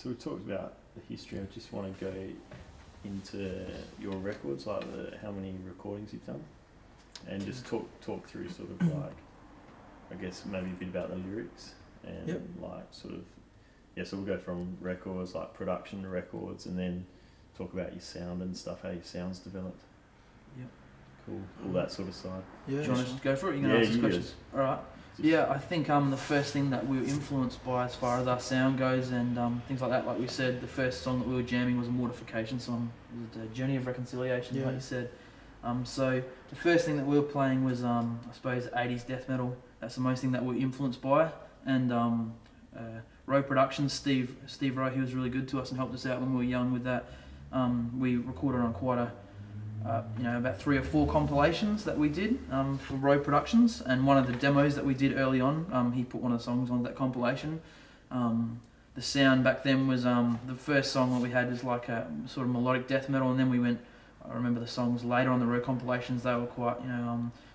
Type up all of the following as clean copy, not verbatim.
So we talked about the history. I just want to go into your records, like how many recordings you've done, and just talk through sort of like, I guess maybe a bit about the lyrics and like sort of, so we'll go from records, like production to records, and then talk about your sound and stuff, how your sound's developed. Yep. Cool. All that sort of side. Yeah. Do you want to just go for it? You can ask us questions. All right. Yeah, I think the first thing that we were influenced by as far as our sound goes and things like that, like we said, the first song that we were jamming was a Mortification song. It was a Journey of Reconciliation, like you said. So the first thing that we were playing was, I suppose, 80s death metal. That's the most thing that we were influenced by. And Rowe Productions, Steve Rowe, he was really good to us and helped us out when we were young with that. We recorded on quite about 3 or 4 compilations that we did for Rowe Productions, and one of the demos that we did early on, he put one of the songs on that compilation. The sound back then was, the first song that we had was like a sort of melodic death metal, and then we went, I remember the songs later on the Rowe compilations, they were quite,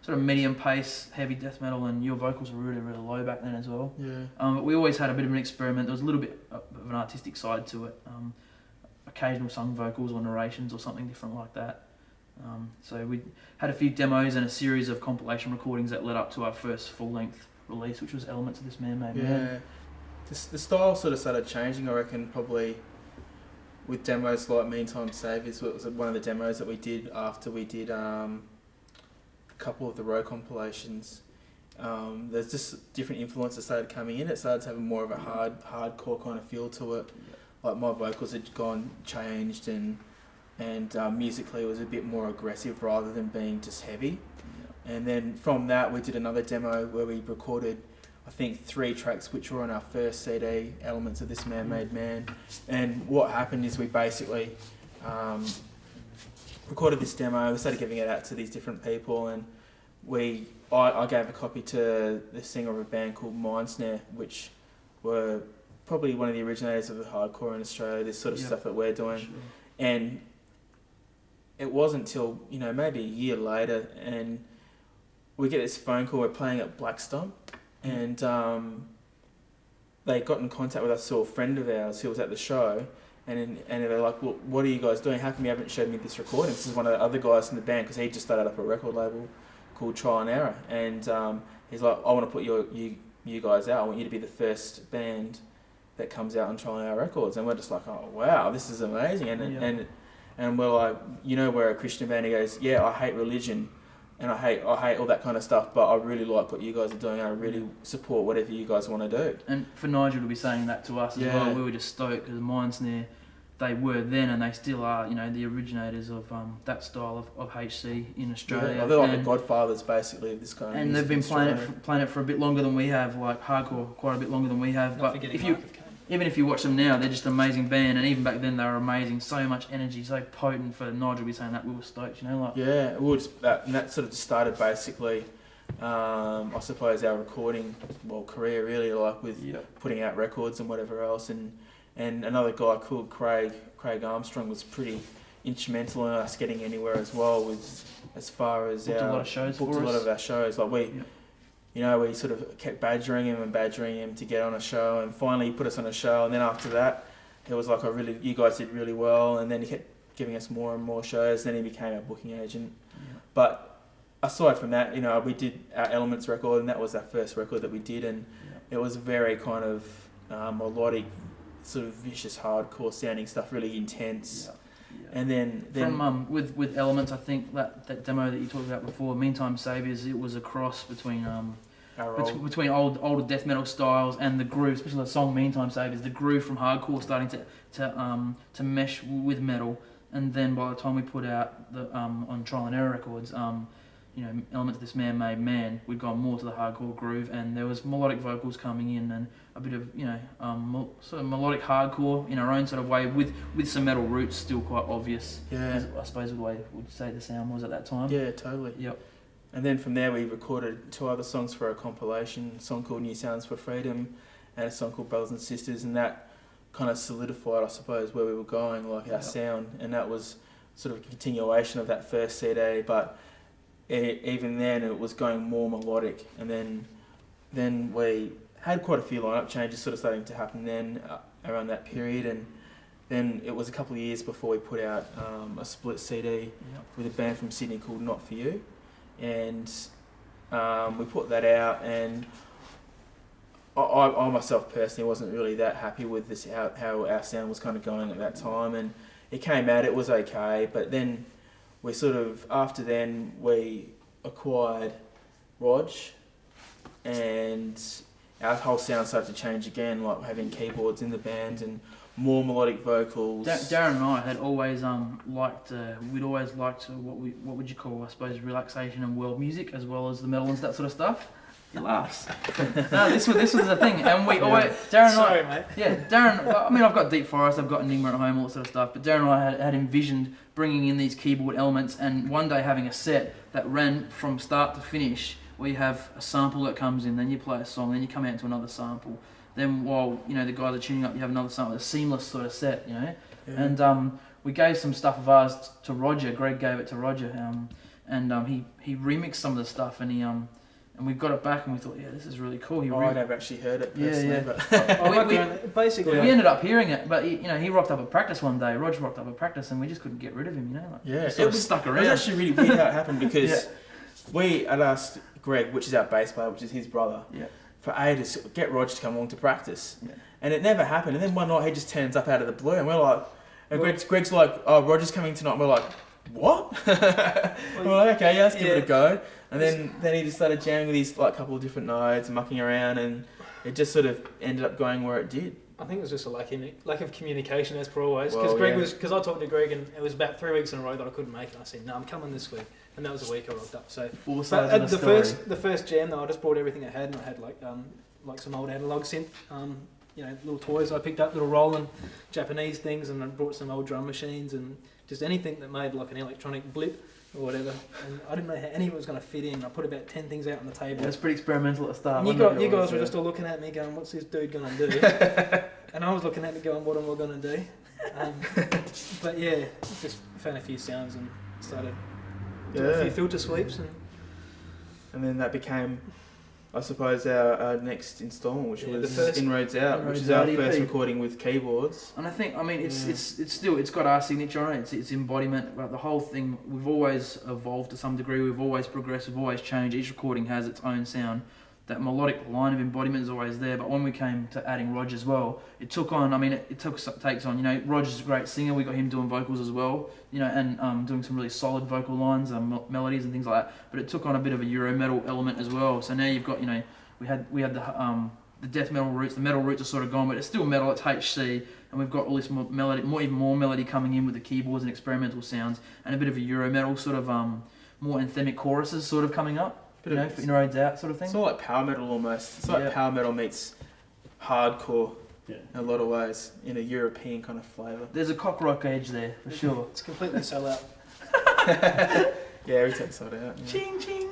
sort of medium pace, heavy death metal, and your vocals were really, really low back then as well. Yeah. But we always had a bit of an experiment. There was a little bit of an artistic side to it. Occasional sung vocals or narrations or something different like that. So we had a few demos and a series of compilation recordings that led up to our first full-length release, which was Elements of This Man-Made Man. The style sort of started changing, I reckon, probably with demos like Meantime Saviors. It was one of the demos that we did after we did a couple of the Rowe compilations. There's just different influences started coming in. It started having more of a hardcore kind of feel to it. Like my vocals had changed and musically it was a bit more aggressive rather than being just heavy. And then from that we did another demo where we recorded, I think, 3 tracks which were on our first CD, Elements of This Man-Made Man. And what happened is we basically recorded this demo, we started giving it out to these different people, and I gave a copy to the singer of a band called Mindsnare, which were probably one of the originators of the hardcore in Australia, this sort of stuff that we're doing. Sure. And it wasn't until, maybe a year later, and we get this phone call, we're playing at Blackstone, and they got in contact with us, saw a friend of ours who was at the show, and they're like, well, what are you guys doing? How come you haven't showed me this recording? This is one of the other guys in the band, because he just started up a record label called Trial and Error, and he's like, I want to put you guys out, I want you to be the first band that comes out on Trial and Error Records. And we're just like, oh wow, this is amazing. And we're like, we're a Christian band. He goes, yeah, I hate religion and I hate all that kind of stuff, but I really like what you guys are doing and I really support whatever you guys want to do. And for Nigel to be saying that to us as well, we were just stoked, because Mindsnare, they were then and they still are, the originators of that style of HC in Australia. Yeah, they're like the godfathers basically of this kind of music. And they've been playing it for a bit longer than we have, like hardcore, quite a bit longer than we have. But even if you watch them now, they're just an amazing band, and even back then they were amazing. So much energy, so potent. For Nigel to be saying that, we were stoked, Yeah, we were just and that sort of just started basically, I suppose, our recording career really, like with putting out records and whatever else. And another guy called Craig Armstrong was pretty instrumental in us getting anywhere as well. With as far as booked a lot of our shows. Like we sort of kept badgering him to get on a show, and finally he put us on a show, and then after that it was like, you guys did really well, and then he kept giving us more and more shows, then he became our booking agent. But aside from that, we did our Elements record, and that was our first record that we did, and it was very kind of melodic, sort of vicious hardcore sounding stuff, really intense. And then from with Elements, I think that demo that you talked about before, Meantime Saviors, it was a cross between older death metal styles and the groove, especially the song Meantime Saviors, the groove from hardcore starting to mesh with metal. And then by the time we put out the on Trial and Error Records, Elements of This Man-Made Man, we'd gone more to the hardcore groove, and there was melodic vocals coming in and a bit of sort of melodic hardcore in our own sort of way, with some metal roots still quite obvious. Yeah, I suppose the way we'd say the sound was at that time. Yeah, totally. Yep. And then from there we recorded 2 other songs for our compilation, a song called New Sounds for Freedom and a song called Brothers and Sisters, and that kind of solidified, I suppose, where we were going, like our sound, and that was sort of a continuation of that first CD, but even then it was going more melodic. And then we had quite a few lineup changes sort of starting to happen then. around that period, and then it was a couple of years before we put out a split CD with a band from Sydney called Not For You, and we put that out, and I myself personally wasn't really that happy with this how our sound was kind of going at that time, and it came out, it was okay, but then we sort of, after then, we acquired Rog, and our whole sound started to change again, like having keyboards in the band and more melodic vocals. Darren and I had always we'd always liked what would you call, I suppose, relaxation and world music, as well as the metal and that sort of stuff. He laughs. No, this was the thing, and we always Darren and Sorry, I, mate. yeah, Darren. I mean, I've got Deep Forest, I've got Enigma at home, all that sort of stuff. But Darren and I had envisioned bringing in these keyboard elements, and one day having a set that ran from start to finish, where you have a sample that comes in, then you play a song, then you come out to another sample. Then while the guys are tuning up, you have another sample, a seamless sort of set, Yeah. And we gave some stuff of ours to Roger. Greg gave it to Roger, and he remixed some of the stuff, and and we got it back, and we thought, yeah, this is really cool. I never actually heard it personally, but Basically, we ended up hearing it, but he rocked up at practice one day. Roger rocked up at practice, and we just couldn't get rid of him. It was stuck It around. was actually really weird how it happened, because we had asked Greg, which is our bass player, which is his brother, for ages, get Roger to come along to practice, and it never happened. And then one night he just turns up out of the blue, and we're like, and Greg's like, oh, Roger's coming tonight. And we're like, what? We're like, okay, yeah, let's give it a go. And then he just started jamming with these couple of different notes and mucking around, and it just sort of ended up going where it did. I think it was just a lack of communication, as per always. Because Well, because I talked to Greg, and it was about 3 weeks in a row that I couldn't make it. I said, no, I'm coming this week, and that was a week I rocked up. So Four sides of the story. the first jam though, I just brought everything I had, and I had like some old analog synth, little toys I picked up, little rolling Japanese things, and I brought some old drum machines and just anything that made like an electronic blip or whatever. And I didn't know how any of it was going to fit in. I put about 10 things out on the table. It was pretty experimental at the start. And you guys were just all looking at me going, what's this dude going to do? And I was looking at me going, what am I going to do? But yeah, just found a few sounds and started doing a few filter sweeps. And then that became, I suppose, our next instalment, which was the first Inroads Out, which is Inroads our Out first EP. recording with keyboards. And I think, it's got our signature on it. It's embodiment. But the whole thing, we've always evolved to some degree. We've always progressed. We've always changed. Each recording has its own sound. That melodic line of embodiment is always there. But when we came to adding Rog as well, it took on. I mean, it takes on. Roger's a great singer. We got him doing vocals as well. And doing some really solid vocal lines, melodies and things like that. But it took on a bit of a Euro metal element as well. So now you've got, we had the death metal roots. The metal roots are sort of gone, but it's still metal. It's HC, and we've got all this more melody, even more melody coming in with the keyboards and experimental sounds, and a bit of a Euro metal sort of more anthemic choruses sort of coming up. For Inroads Out sort of thing. It's all like power metal almost. It's like power metal meets hardcore in a lot of ways, in a European kind of flavour. There's a cock rock edge there for sure. It's completely sell out. Yeah, we take sold out. Yeah. Ching ching.